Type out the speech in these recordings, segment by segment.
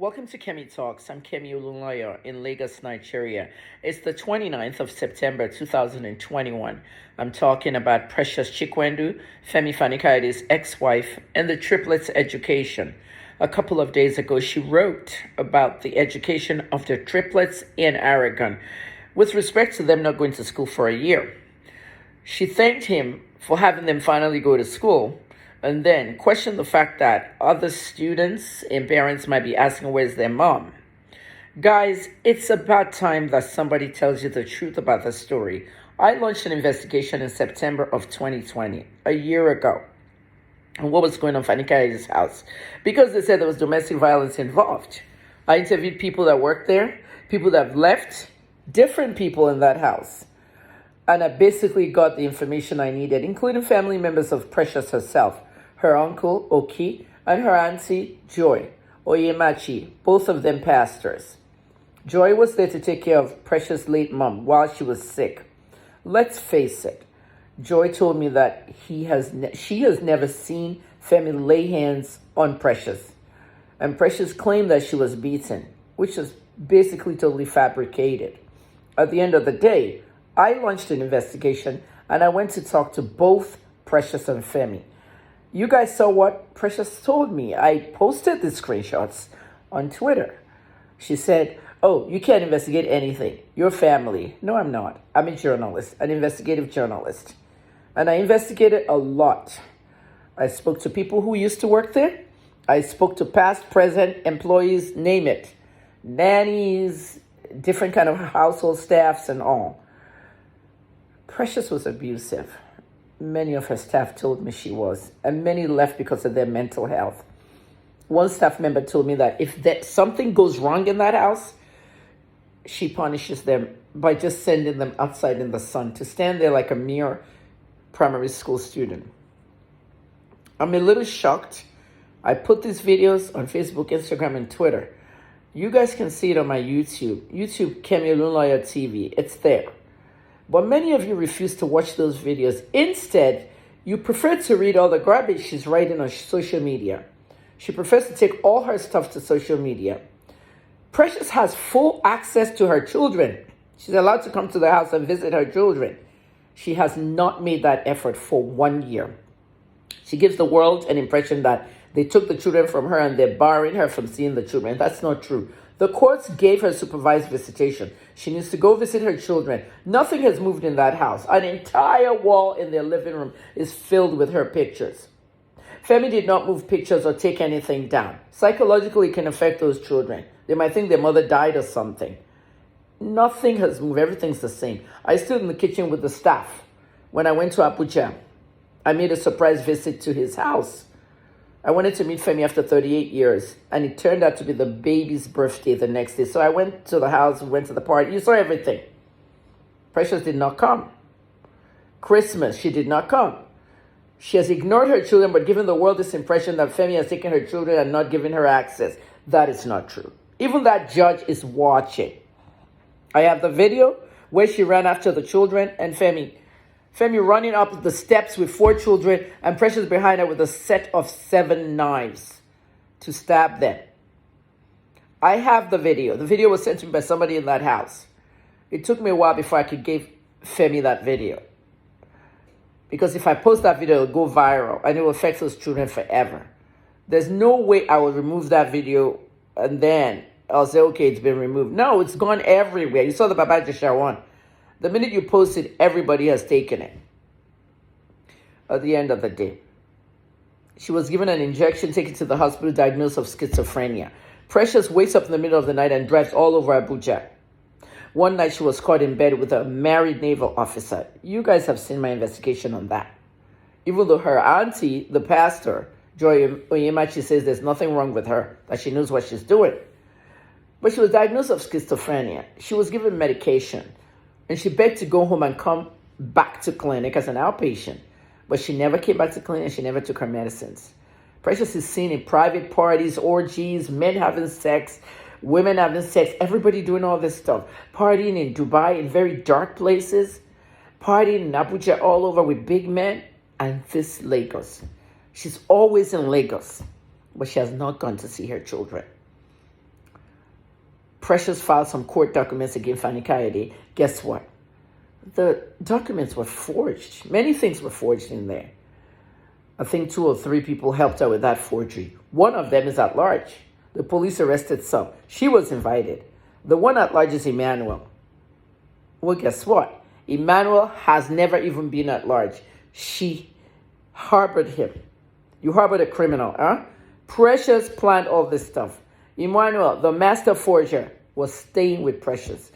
Welcome to Kemi Talks. I'm Kemi Olunloyo in Lagos, Nigeria. It's the 29th of September 2021. I'm talking about Precious Chikwendu, Femi Fani-Kayede's ex-wife, and the triplets' education. A couple of days ago, she wrote about the education of the triplets in Aragon with respect to them not going to school for a year. She thanked him for having them finally go to school, and then question the fact that other students and parents might be asking, where's their mom? Guys, it's about time that somebody tells you the truth about the story. I launched an investigation in September of 2020, a year ago, on what was going on in Fani-Kayede's house, because they said there was domestic violence involved. I interviewed people that worked there, people that have left, different people in that house. And I basically got the information I needed, including family members of Precious herself, her uncle, Oki, and her auntie, Joy, Oyemachi, both of them pastors. Joy was there to take care of Precious' late mom while she was sick. Let's face it, Joy told me that she has never seen Femi lay hands on Precious. And Precious claimed that she was beaten, which is basically totally fabricated. At the end of the day, I launched an investigation and I went to talk to both Precious and Femi. You guys saw what Precious told me. I posted the screenshots on Twitter. She said, oh, you can't investigate anything. You're family. No, I'm not. I'm a journalist, an investigative journalist. And I investigated a lot. I spoke to people who used to work there. I spoke to past, present employees, name it. Nannies, different kind of household staffs and all. Precious was abusive. Many of her staff told me she was, and many left because of their mental health. One staff member told me that if something goes wrong in that house, she punishes them by just sending them outside in the sun to stand there like a mere primary school student. I'm a little shocked. I put these videos on Facebook, Instagram, and Twitter. You guys can see it on my YouTube Kemi Olunloyo TV. It's there. But many of you refuse to watch those videos. Instead, you prefer to read all the garbage she's writing on social media. She prefers to take all her stuff to social media. Precious has full access to her children. She's allowed to come to the house and visit her children. She has not made that effort for 1 year. She gives the world an impression that they took the children from her and they're barring her from seeing the children. That's not true. The courts gave her supervised visitation. She needs to go visit her children. Nothing has moved in that house. An entire wall in their living room is filled with her pictures. Femi did not move pictures or take anything down. Psychologically, it can affect those children. They might think their mother died or something. Nothing has moved. Everything's the same. I stood in the kitchen with the staff. When I went to Abuja, I made a surprise visit to his house. I wanted to meet Femi after 38 years, and it turned out to be the baby's birthday the next day. So I went to the house, went to the party. You saw everything. Precious did not come. Christmas, she did not come. She has ignored her children, but given the world this impression that Femi has taken her children and not given her access. That is not true. Even that judge is watching. I have the video where she ran after the children and Femi running up the steps with 4 children and Precious behind her with a set of 7 knives to stab them. I have the video. The video was sent to me by somebody in that house. It took me a while before I could give Femi that video. Because if I post that video, it'll go viral and it will affect those children forever. There's no way I will remove that video and then I'll say, okay, it's been removed. No, it's gone everywhere. You saw the Baba Jisha one. The minute you post it, everybody has taken it. At the end of the day, she was given an injection, taken to the hospital, diagnosed of schizophrenia. Precious wakes up in the middle of the night and drives all over Abuja. One night she was caught in bed with a married naval officer. You guys have seen my investigation on that. Even though her auntie, the pastor, Joy Oyemachi, says there's nothing wrong with her, that she knows what she's doing. But she was diagnosed of schizophrenia. She was given medication. And she begged to go home and come back to clinic as an outpatient. But she never came back to clinic and she never took her medicines. Precious is seen in private parties, orgies, men having sex, women having sex, everybody doing all this stuff. Partying in Dubai in very dark places. Partying in Abuja all over with big men. And this Lagos. She's always in Lagos. But she has not gone to see her children. Precious filed some court documents against Fanny Kayode. Guess what? The documents were forged. Many things were forged in there. I think 2 or 3 people helped her with that forgery. One of them is at large. The police arrested some. She was invited. The one at large is Emmanuel. Well, guess what? Emmanuel has never even been at large. She harbored him. You harbored a criminal, huh? Precious planned all this stuff. Emmanuel, the master forger, was staying with Precious.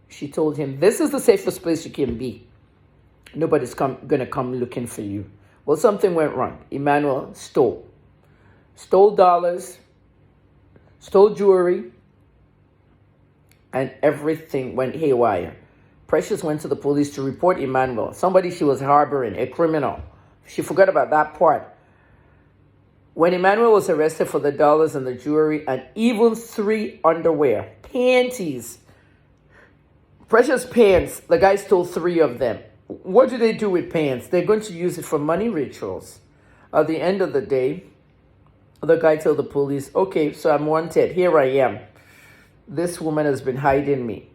She told him, this is the safest place you can be. Nobody's going to come looking for you. Well, something went wrong. Emmanuel stole. Stole dollars, stole jewelry, and everything went haywire. Precious went to the police to report Emmanuel, somebody she was harboring, a criminal. She forgot about that part. When Emmanuel was arrested for the dollars and the jewelry and even 3 underwear, panties, Precious pants, the guy stole 3 of them. What do they do with pants? They're going to use it for money rituals. At the end of the day, the guy told the police, okay, so I'm wanted. Here I am. This woman has been hiding me.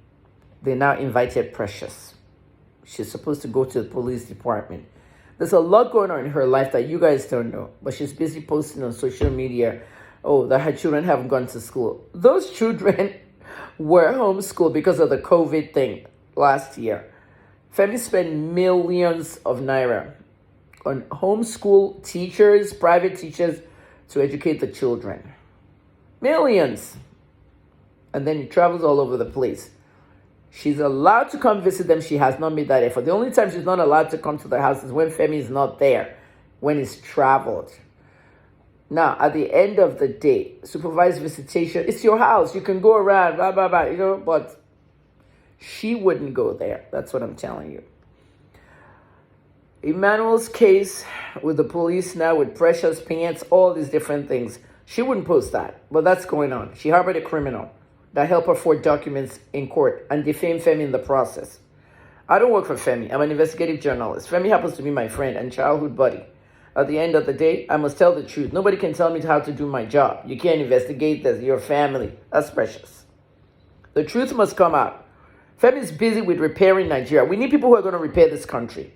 They now invited Precious. She's supposed to go to the police department. There's a lot going on in her life that you guys don't know, but she's busy posting on social media, oh, that her children haven't gone to school. Those children were homeschooled because of the COVID thing last year. Femi spent millions of naira on homeschool teachers, private teachers, to educate the children. Millions. And then he travels all over the place. She's allowed to come visit them. She has not made that effort. The only time she's not allowed to come to the house is when Femi is not there, when he's traveled. Now, at the end of the day, supervised visitation, it's your house. You can go around, blah, blah, blah, but she wouldn't go there. That's what I'm telling you. Emmanuel's case with the police now, with Precious pants, all these different things. She wouldn't post that, but that's going on. She harbored a criminal that helped her forge documents in court and defame Femi in the process. I don't work for Femi. I'm an investigative journalist. Femi happens to be my friend and childhood buddy. At the end of the day, I must tell the truth. Nobody can tell me how to do my job. You can't investigate this. Your family. That's Precious. The truth must come out. Femi is busy with repairing Nigeria. We need people who are going to repair this country.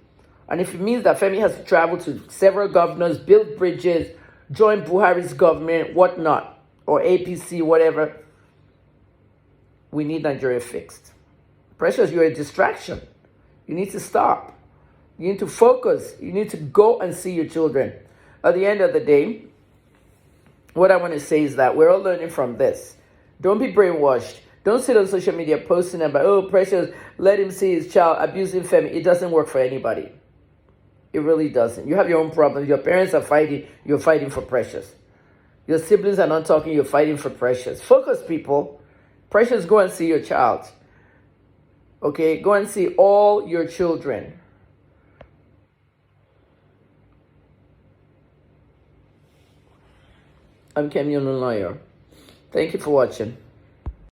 And if it means that Femi has to travel to several governors, build bridges, join Buhari's government, whatnot, or APC, whatever, we need Nigeria fixed. Precious, you're a distraction. You need to stop. You need to focus. You need to go and see your children. At the end of the day, what I want to say is that we're all learning from this. Don't be brainwashed. Don't sit on social media posting about, oh, Precious, let him see his child abusing Femi. It doesn't work for anybody. It really doesn't. You have your own problems. Your parents are fighting. You're fighting for Precious. Your siblings are not talking. You're fighting for Precious. Focus, people. Precious, go and see your child. Okay? Go and see all your children. I'm Emmanuel. Thank you for watching.